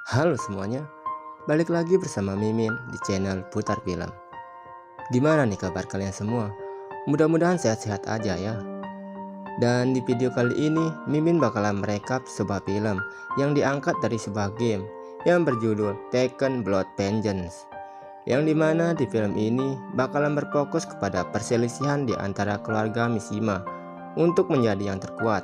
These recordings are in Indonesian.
Halo semuanya, balik lagi bersama Mimin di channel Putar Film. Gimana nih kabar kalian semua? Mudah-mudahan sehat-sehat aja ya. Dan di video kali ini, Mimin bakalan merekap sebuah film yang diangkat dari sebuah game yang berjudul Tekken Blood Vengeance. Yang dimana di film ini bakalan berfokus kepada perselisihan di antara keluarga Mishima untuk menjadi yang terkuat.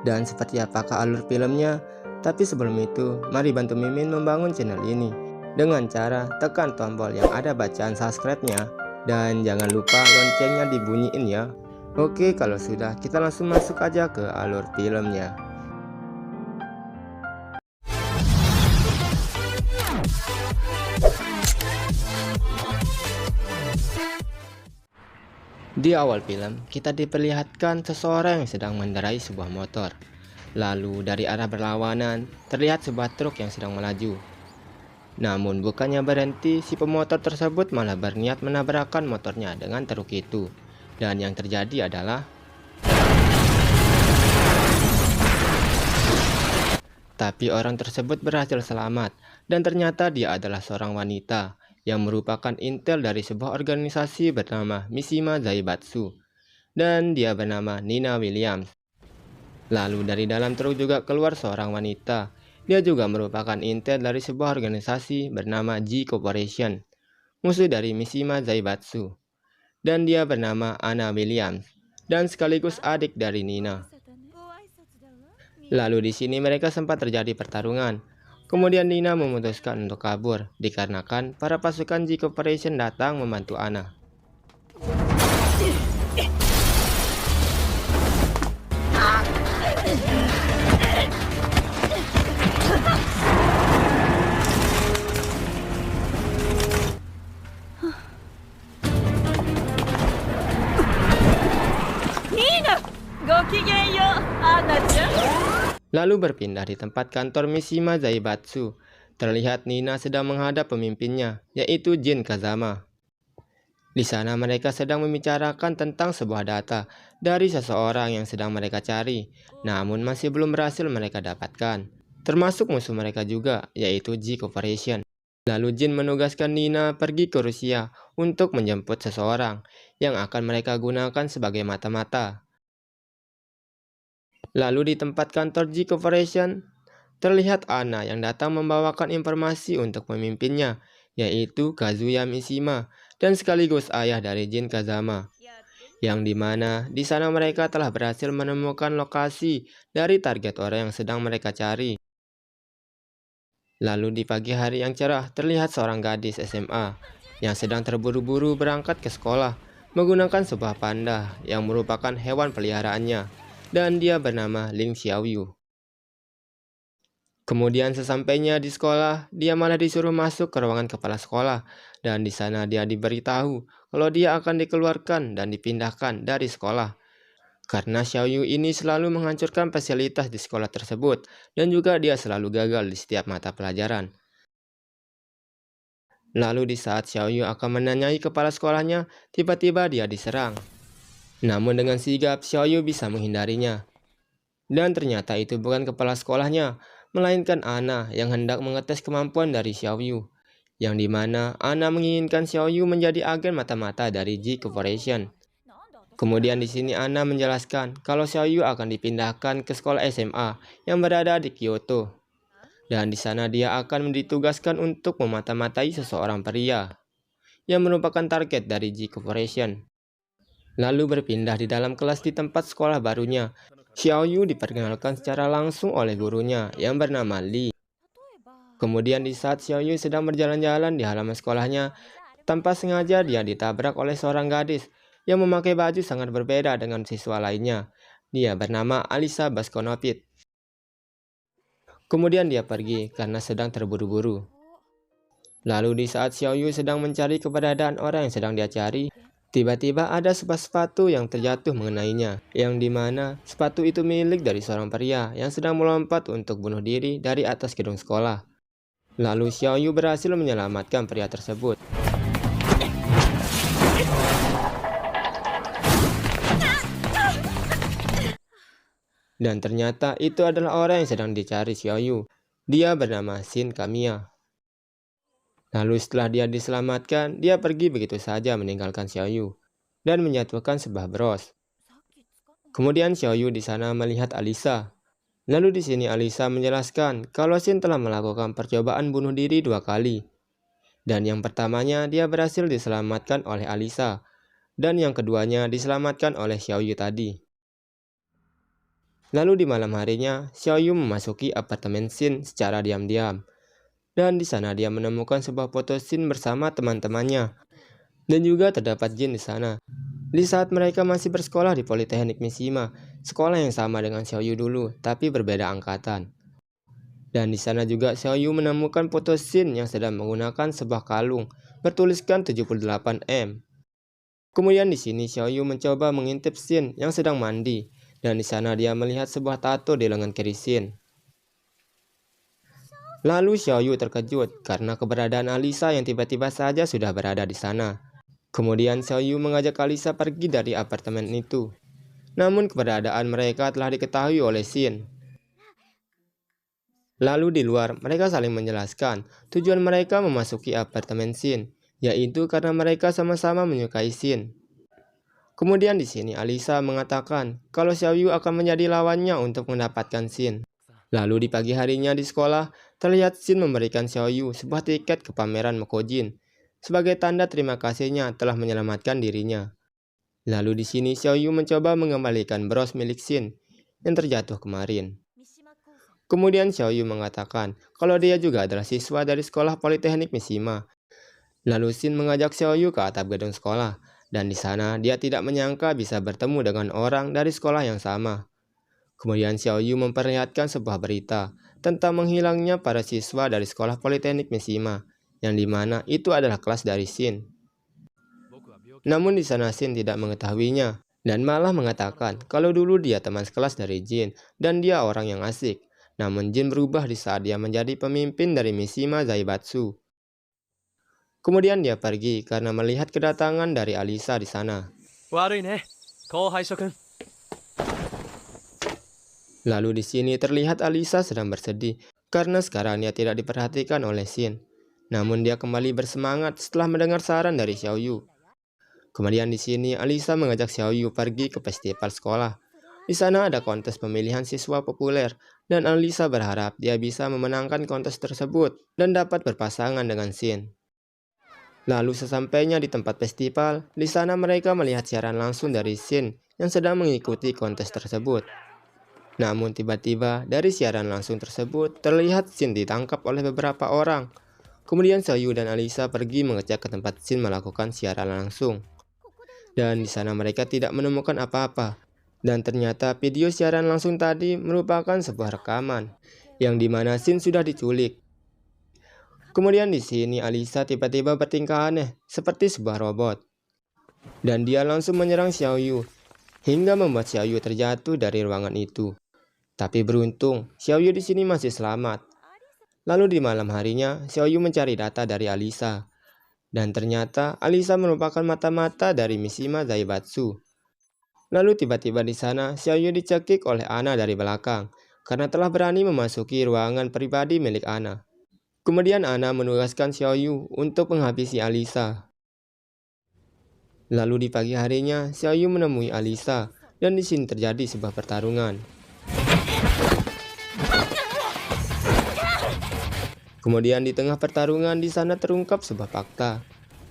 Dan seperti apakah alur filmnya? Tapi sebelum itu, mari bantu Mimin membangun channel ini dengan cara tekan tombol yang ada bacaan subscribe-nya dan jangan lupa loncengnya dibunyiin ya. Oke, kalau sudah, kita langsung masuk aja ke alur filmnya. Di awal film, kita diperlihatkan seseorang yang sedang mengendarai sebuah motor. Lalu dari arah berlawanan, terlihat sebuah truk yang sedang melaju. Namun bukannya berhenti, si pemotor tersebut malah berniat menabrakkan motornya dengan truk itu. Dan yang terjadi adalah tapi orang tersebut berhasil selamat, dan ternyata dia adalah seorang wanita yang merupakan intel dari sebuah organisasi bernama Mishima Zaibatsu, dan dia bernama Nina Williams. Lalu dari dalam truk juga keluar seorang wanita. Dia juga merupakan intel dari sebuah organisasi bernama G Corporation, musuh dari Mishima Zaibatsu. Dan dia bernama Anna Williams, dan sekaligus adik dari Nina. Lalu di sini mereka sempat terjadi pertarungan. Kemudian Nina memutuskan untuk kabur, dikarenakan para pasukan G Corporation datang membantu Anna. Lalu berpindah di tempat kantor Mishima Zaibatsu. Terlihat Nina sedang menghadap pemimpinnya, yaitu Jin Kazama. Di sana mereka sedang membicarakan tentang sebuah data dari seseorang yang sedang mereka cari, namun masih belum berhasil mereka dapatkan. Termasuk musuh mereka juga, yaitu G Corporation. Lalu Jin menugaskan Nina pergi ke Rusia untuk menjemput seseorang yang akan mereka gunakan sebagai mata-mata. Lalu di tempat kantor G Corporation, terlihat Anna yang datang membawakan informasi untuk pemimpinnya, yaitu Kazuya Mishima, dan sekaligus ayah dari Jin Kazama. Yang dimana di sana mereka telah berhasil menemukan lokasi dari target orang yang sedang mereka cari. Lalu di pagi hari yang cerah, terlihat seorang gadis SMA yang sedang terburu-buru berangkat ke sekolah menggunakan sebuah panda yang merupakan hewan peliharaannya. Dan dia bernama Ling Xiaoyu. Kemudian sesampainya di sekolah, dia malah disuruh masuk ke ruangan kepala sekolah, dan di sana dia diberitahu kalau dia akan dikeluarkan dan dipindahkan dari sekolah. Karena Xiaoyu ini selalu menghancurkan fasilitas di sekolah tersebut, dan juga dia selalu gagal di setiap mata pelajaran. Lalu di saat Xiaoyu akan menanyai kepala sekolahnya, tiba-tiba dia diserang. Namun dengan sigap, Xiaoyu bisa menghindarinya. Dan ternyata itu bukan kepala sekolahnya, melainkan Anna yang hendak mengetes kemampuan dari Xiaoyu. Yang dimana Anna menginginkan Xiaoyu menjadi agen mata-mata dari G Corporation. Kemudian di sini Anna menjelaskan kalau Xiaoyu akan dipindahkan ke sekolah SMA yang berada di Kyoto. Dan di sana dia akan ditugaskan untuk memata-matai seseorang pria yang merupakan target dari G Corporation. Lalu berpindah di dalam kelas di tempat sekolah barunya. Xiaoyu diperkenalkan secara langsung oleh gurunya yang bernama Li. Kemudian di saat Xiaoyu sedang berjalan-jalan di halaman sekolahnya, tanpa sengaja dia ditabrak oleh seorang gadis yang memakai baju sangat berbeda dengan siswa lainnya. Dia bernama Alisa Baskonopit. Kemudian dia pergi karena sedang terburu-buru. Lalu di saat Xiaoyu sedang mencari keberadaan orang yang sedang dia cari, tiba-tiba ada sebuah sepatu yang terjatuh mengenainya, yang dimana sepatu itu milik dari seorang pria yang sedang melompat untuk bunuh diri dari atas gedung sekolah. Lalu Xiaoyu berhasil menyelamatkan pria tersebut. Dan ternyata itu adalah orang yang sedang dicari Xiaoyu. Dia bernama Shin Kamiya. Lalu setelah dia diselamatkan, dia pergi begitu saja meninggalkan Xiaoyu dan menjatuhkan sebuah bros. Kemudian Xiaoyu di sana melihat Alisa. Lalu di sini Alisa menjelaskan kalau Shin telah melakukan percobaan bunuh diri 2 kali. Dan yang pertamanya dia berhasil diselamatkan oleh Alisa, dan yang keduanya diselamatkan oleh Xiaoyu tadi. Lalu di malam harinya, Xiaoyu memasuki apartemen Shin secara diam-diam. Dan di sana dia menemukan sebuah foto Shin bersama teman-temannya. Dan juga terdapat Jin di sana. Di saat mereka masih bersekolah di Politeknik Mishima, sekolah yang sama dengan Xiaoyu dulu, tapi berbeda angkatan. Dan di sana juga Xiaoyu menemukan foto Shin yang sedang menggunakan sebuah kalung bertuliskan 78M. Kemudian di sini Xiaoyu mencoba mengintip Shin yang sedang mandi, dan di sana dia melihat sebuah tato di lengan kiri Shin. Lalu Xiaoyu terkejut karena keberadaan Alisa yang tiba-tiba saja sudah berada di sana. Kemudian Xiaoyu mengajak Alisa pergi dari apartemen itu. Namun keberadaan mereka telah diketahui oleh Shin. Lalu di luar mereka saling menjelaskan tujuan mereka memasuki apartemen Shin, yaitu karena mereka sama-sama menyukai Shin. Kemudian di sini Alisa mengatakan kalau Xiaoyu akan menjadi lawannya untuk mendapatkan Shin. Lalu di pagi harinya di sekolah, terlihat Shin memberikan Xiaoyu sebuah tiket ke pameran Mokojin sebagai tanda terima kasihnya telah menyelamatkan dirinya. Lalu di sini Xiaoyu mencoba mengembalikan bros milik Shin yang terjatuh kemarin. Kemudian Xiaoyu mengatakan kalau dia juga adalah siswa dari sekolah Politeknik Mishima. Lalu Shin mengajak Xiaoyu ke atap gedung sekolah, dan di sana dia tidak menyangka bisa bertemu dengan orang dari sekolah yang sama. Kemudian Xiaoyu memperlihatkan sebuah berita tentang menghilangnya para siswa dari sekolah Politeknik Mishima, yang dimana itu adalah kelas dari Shin. Namun di sana Shin tidak mengetahuinya, dan malah mengatakan kalau dulu dia teman sekelas dari Jin, dan dia orang yang asik. Namun Jin berubah di saat dia menjadi pemimpin dari Mishima Zaibatsu. Kemudian dia pergi karena melihat kedatangan dari Alisa di sana. Lalu di sini terlihat Alisa sedang bersedih karena sekarang dia tidak diperhatikan oleh Shin. Namun dia kembali bersemangat setelah mendengar saran dari Xiaoyu. Kemudian di sini Alisa mengajak Xiaoyu pergi ke festival sekolah. Di sana ada kontes pemilihan siswa populer, dan Alisa berharap dia bisa memenangkan kontes tersebut dan dapat berpasangan dengan Shin. Lalu sesampainya di tempat festival, di sana mereka melihat siaran langsung dari Shin yang sedang mengikuti kontes tersebut. Namun tiba-tiba dari siaran langsung tersebut terlihat Shin ditangkap oleh beberapa orang. Kemudian Xiaoyu dan Alisa pergi mengecek ke tempat Shin melakukan siaran langsung. Dan di sana mereka tidak menemukan apa-apa. Dan ternyata video siaran langsung tadi merupakan sebuah rekaman yang dimana Shin sudah diculik. Kemudian di sini Alisa tiba-tiba bertingkah aneh seperti sebuah robot. Dan dia langsung menyerang Xiaoyu hingga membuat Xiaoyu terjatuh dari ruangan itu. Tapi beruntung Xiaoyu di sini masih selamat. Lalu di malam harinya Xiaoyu mencari data dari Alisa. Dan ternyata Alisa merupakan mata-mata dari Mishima Zaibatsu. Lalu tiba-tiba di sana Xiaoyu dicekik oleh Ana dari belakang karena telah berani memasuki ruangan pribadi milik Ana. Kemudian Ana menugaskan Xiaoyu untuk menghabisi Alisa. Lalu di pagi harinya Xiaoyu menemui Alisa dan di sini terjadi sebuah pertarungan. Kemudian di tengah pertarungan di sana terungkap sebuah fakta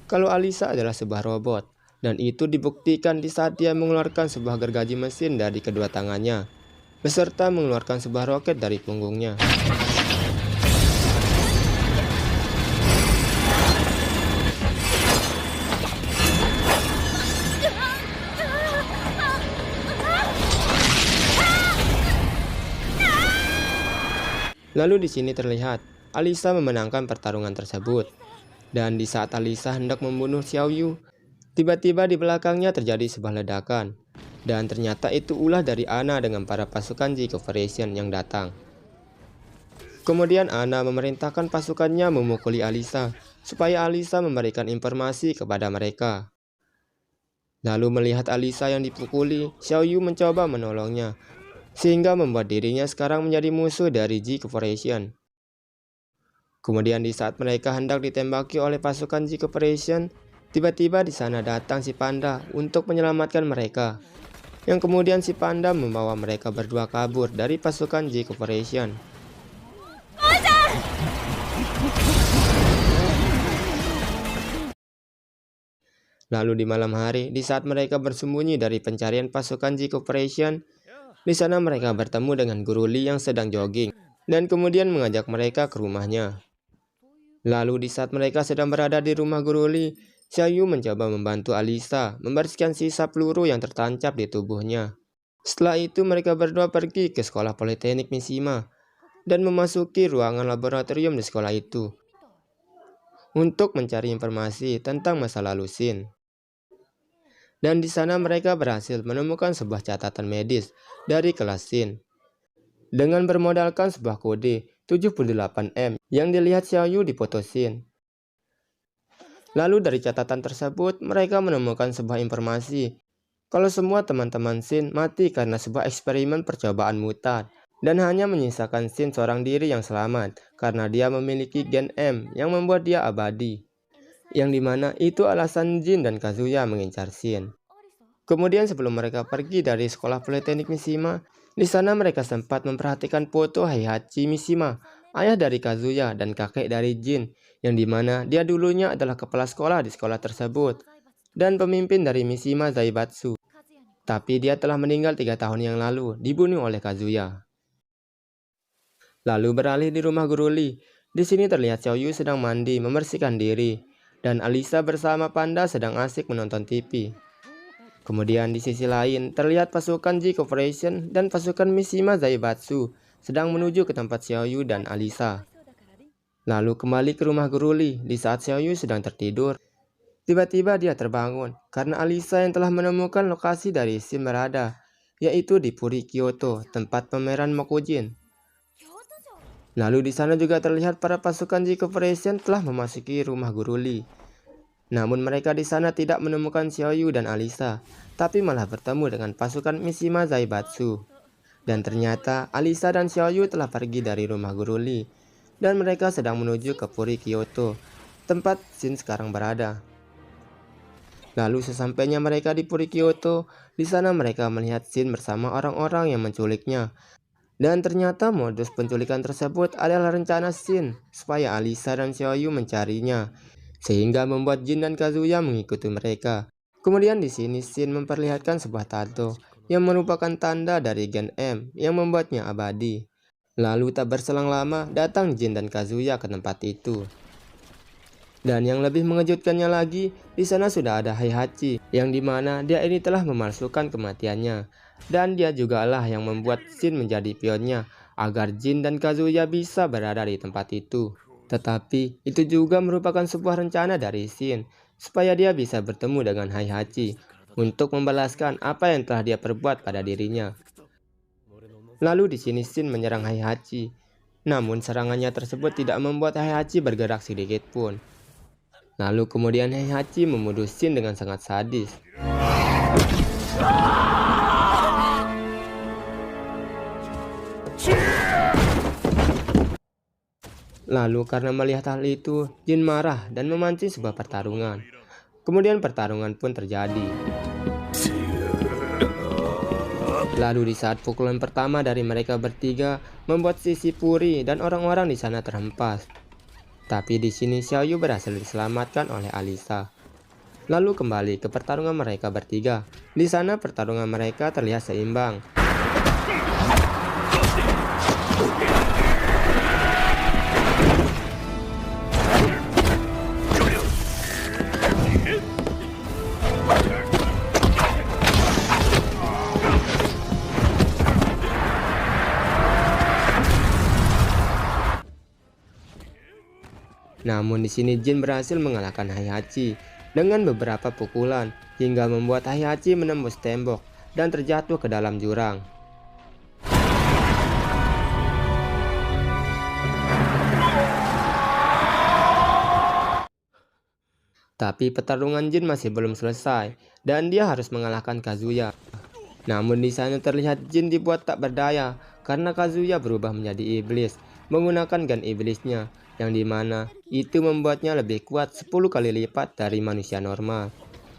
kalau Alisa adalah sebuah robot. Dan itu dibuktikan di saat dia mengeluarkan sebuah gergaji mesin dari kedua tangannya, beserta mengeluarkan sebuah roket dari punggungnya. Lalu di sini terlihat Alisa memenangkan pertarungan tersebut. Dan di saat Alisa hendak membunuh Xiaoyu, tiba-tiba di belakangnya terjadi sebuah ledakan, dan ternyata itu ulah dari Ana dengan para pasukan G Corporation yang datang. Kemudian Ana memerintahkan pasukannya memukuli Alisa, supaya Alisa memberikan informasi kepada mereka. Lalu melihat Alisa yang dipukuli, Xiaoyu mencoba menolongnya, sehingga membuat dirinya sekarang menjadi musuh dari G Corporation. Kemudian di saat mereka hendak ditembaki oleh pasukan G Corporation, tiba-tiba di sana datang si panda untuk menyelamatkan mereka. Yang kemudian si panda membawa mereka berdua kabur dari pasukan G Corporation. Lalu di malam hari, di saat mereka bersembunyi dari pencarian pasukan G Corporation, di sana mereka bertemu dengan Guru Lee yang sedang jogging, dan kemudian mengajak mereka ke rumahnya. Lalu di saat mereka sedang berada di rumah Guru Lee, Xiaoyu mencoba membantu Alisa membersihkan sisa peluru yang tertancap di tubuhnya. Setelah itu mereka berdua pergi ke sekolah Politeknik Mishima dan memasuki ruangan laboratorium di sekolah itu untuk mencari informasi tentang masa lalu Shin. Dan di sana mereka berhasil menemukan sebuah catatan medis dari kelas Shin. Dengan bermodalkan sebuah kode 78M yang dilihat Xiaoyu di foto Shin. Lalu dari catatan tersebut mereka menemukan sebuah informasi kalau semua teman-teman Shin mati karena sebuah eksperimen percobaan mutat. Dan hanya menyisakan Shin seorang diri yang selamat karena dia memiliki gen M yang membuat dia abadi. Yang dimana itu alasan Jin dan Kazuya mengincar Shin. Kemudian sebelum mereka pergi dari sekolah Politeknik Mishima, di sana mereka sempat memperhatikan foto Heihachi Mishima, ayah dari Kazuya dan kakek dari Jin, yang dimana dia dulunya adalah kepala sekolah di sekolah tersebut dan pemimpin dari Mishima Zaibatsu. Tapi dia telah meninggal 3 tahun yang lalu, dibunuh oleh Kazuya. Lalu beralih di rumah Guru Lee. Di sini terlihat Xiaoyu sedang mandi membersihkan diri, dan Alisa bersama Panda sedang asik menonton TV. Kemudian di sisi lain terlihat pasukan G Corporation dan pasukan Mishima Zaibatsu sedang menuju ke tempat Xiaoyu dan Alisa. Lalu kembali ke rumah Guru Lee di saat Xiaoyu sedang tertidur. Tiba-tiba dia terbangun karena Alisa yang telah menemukan lokasi dari Shin berada, yaitu di Puri Kyoto, tempat pameran Mokujin. Lalu di sana juga terlihat para pasukan G Corporation telah memasuki rumah Guru Lee. Namun mereka di sana tidak menemukan Xiaoyu dan Alisa, tapi malah bertemu dengan pasukan Mishima Zaibatsu. Dan ternyata Alisa dan Xiaoyu telah pergi dari rumah Guru Lee, dan mereka sedang menuju ke Puri Kyoto, tempat Shin sekarang berada. Lalu sesampainya mereka di Puri Kyoto, di sana mereka melihat Shin bersama orang-orang yang menculiknya. Dan ternyata modus penculikan tersebut adalah rencana Shin supaya Alisa dan Xiaoyu mencarinya, sehingga membuat Jin dan Kazuya mengikuti mereka. Kemudian di sini Shin memperlihatkan sebuah tato yang merupakan tanda dari gen M yang membuatnya abadi. Lalu tak berselang lama datang Jin dan Kazuya ke tempat itu. Dan yang lebih mengejutkannya lagi, di sana sudah ada Heihachi, yang dimana dia ini telah memalsukan kematiannya. Dan dia jugalah yang membuat Shin menjadi pionnya, agar Jin dan Kazuya bisa berada di tempat itu. Tetapi itu juga merupakan sebuah rencana dari Shin, supaya dia bisa bertemu dengan Heihachi, untuk membalaskan apa yang telah dia perbuat pada dirinya. Lalu di sini Shin menyerang Heihachi, namun serangannya tersebut tidak membuat Heihachi bergerak sedikit pun. Lalu kemudian Heihachi membunuh Shin dengan sangat sadis. Lalu karena melihat hal itu, Jin marah dan memancing sebuah pertarungan. Kemudian pertarungan pun terjadi. Lalu di saat pukulan pertama dari mereka bertiga membuat sisi Puri dan orang-orang di sana terhempas. Tapi di sini Xiaoyu berhasil diselamatkan oleh Alisa. Lalu kembali ke pertarungan mereka bertiga. Di sana pertarungan mereka terlihat seimbang. Namun di sini Jin berhasil mengalahkan Heihachi dengan beberapa pukulan hingga membuat Heihachi menembus tembok dan terjatuh ke dalam jurang. Tapi pertarungan Jin masih belum selesai dan dia harus mengalahkan Kazuya. Namun di sana terlihat Jin dibuat tak berdaya karena Kazuya berubah menjadi iblis menggunakan gen iblisnya, yang dimana itu membuatnya lebih kuat 10 kali lipat dari manusia normal,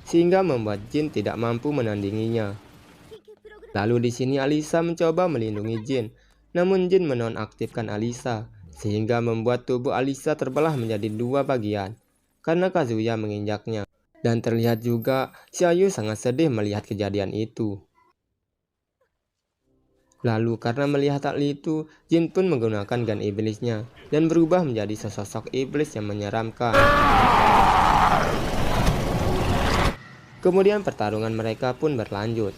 sehingga membuat Jin tidak mampu menandinginya. Lalu di sini Alisa mencoba melindungi Jin, namun Jin menonaktifkan Alisa, sehingga membuat tubuh Alisa terbelah menjadi dua bagian, karena Kazuya menginjaknya. Dan terlihat juga Xiaoyu sangat sedih melihat kejadian itu. Lalu karena melihat hal itu, Jin pun menggunakan gun iblisnya dan berubah menjadi sesosok iblis yang menyeramkan. Kemudian pertarungan mereka pun berlanjut.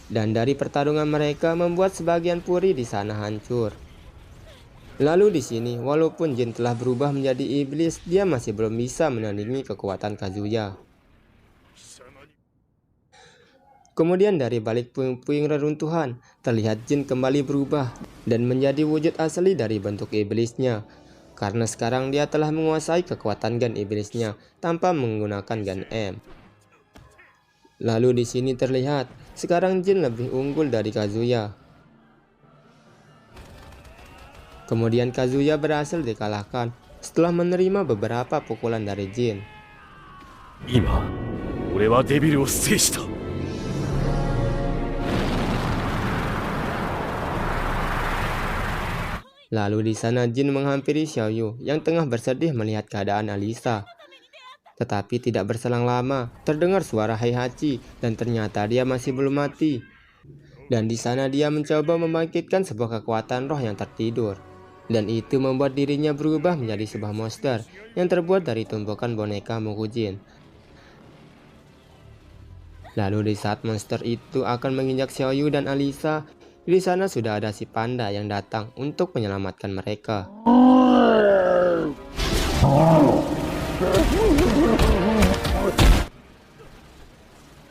Dan dari pertarungan mereka membuat sebagian puri di sana hancur. Lalu di sini, walaupun Jin telah berubah menjadi iblis, dia masih belum bisa menandingi kekuatan Kazuya. Kemudian dari balik puing-puing reruntuhan, terlihat Jin kembali berubah dan menjadi wujud asli dari bentuk iblisnya. Karena sekarang dia telah menguasai kekuatan gun iblisnya tanpa menggunakan gun M. Lalu di sini terlihat, sekarang Jin lebih unggul dari Kazuya. Kemudian Kazuya berhasil dikalahkan setelah menerima beberapa pukulan dari Jin. Lalu di sana Jin menghampiri Xiaoyu yang tengah bersedih melihat keadaan Alisa. Tetapi tidak berselang lama, terdengar suara Heihachi dan ternyata dia masih belum mati. Dan di sana dia mencoba membangkitkan sebuah kekuatan roh yang tertidur. Dan itu membuat dirinya berubah menjadi sebuah monster yang terbuat dari tumpukan boneka Mokujin. Lalu di saat monster itu akan menginjak Xiaoyu dan Alisa, di sana sudah ada si panda yang datang untuk menyelamatkan mereka.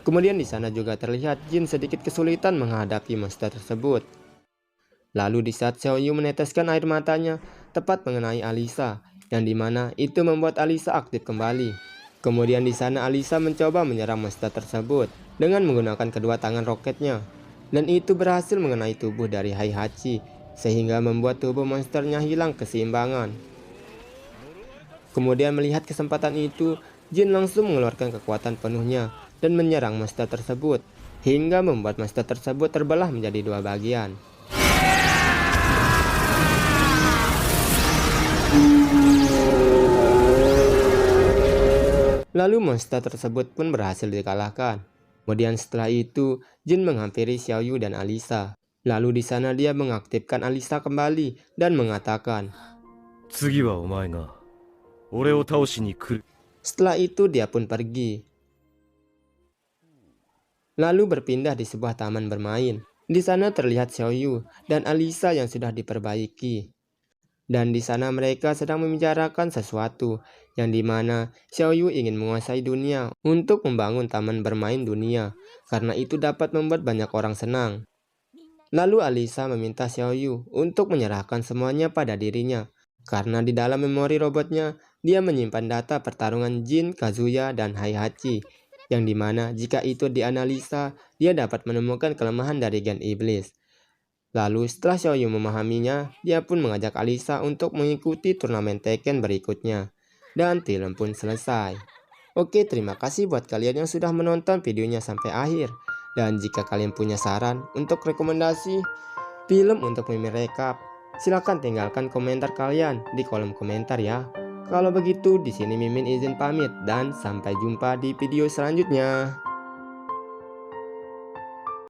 Kemudian di sana juga terlihat Jin sedikit kesulitan menghadapi monster tersebut. Lalu di saat Xiaoyu meneteskan air matanya tepat mengenai Alisa, yang dimana itu membuat Alisa aktif kembali. Kemudian di sana Alisa mencoba menyerang monster tersebut dengan menggunakan kedua tangan roketnya, dan itu berhasil mengenai tubuh dari Heihachi sehingga membuat tubuh monsternya hilang keseimbangan. Kemudian melihat kesempatan itu, Jin langsung mengeluarkan kekuatan penuhnya dan menyerang monster tersebut hingga membuat monster tersebut terbelah menjadi dua bagian. Lalu monster tersebut pun berhasil dikalahkan. Kemudian setelah itu, Jin menghampiri Xiaoyu dan Alisa. Lalu di sana dia mengaktifkan Alisa kembali dan mengatakan, setelah itu dia pun pergi. Lalu berpindah di sebuah taman bermain. Di sana terlihat Xiaoyu dan Alisa yang sudah diperbaiki. Dan di sana mereka sedang membicarakan sesuatu, yang dimana Xiaoyu ingin menguasai dunia untuk membangun taman bermain dunia, karena itu dapat membuat banyak orang senang. Lalu Alisa meminta Xiaoyu untuk menyerahkan semuanya pada dirinya, karena di dalam memori robotnya, dia menyimpan data pertarungan Jin, Kazuya, dan Heihachi, yang dimana jika itu dianalisa, dia dapat menemukan kelemahan dari gen iblis. Lalu setelah Xiaoyu memahaminya, dia pun mengajak Alisa untuk mengikuti turnamen Tekken berikutnya. Dan film pun selesai. Oke, terima kasih buat kalian yang sudah menonton videonya sampai akhir. Dan jika kalian punya saran untuk rekomendasi film untuk Mimin Recap, silahkan tinggalkan komentar kalian di kolom komentar ya. Kalau begitu, di sini Mimin izin pamit dan sampai jumpa di video selanjutnya.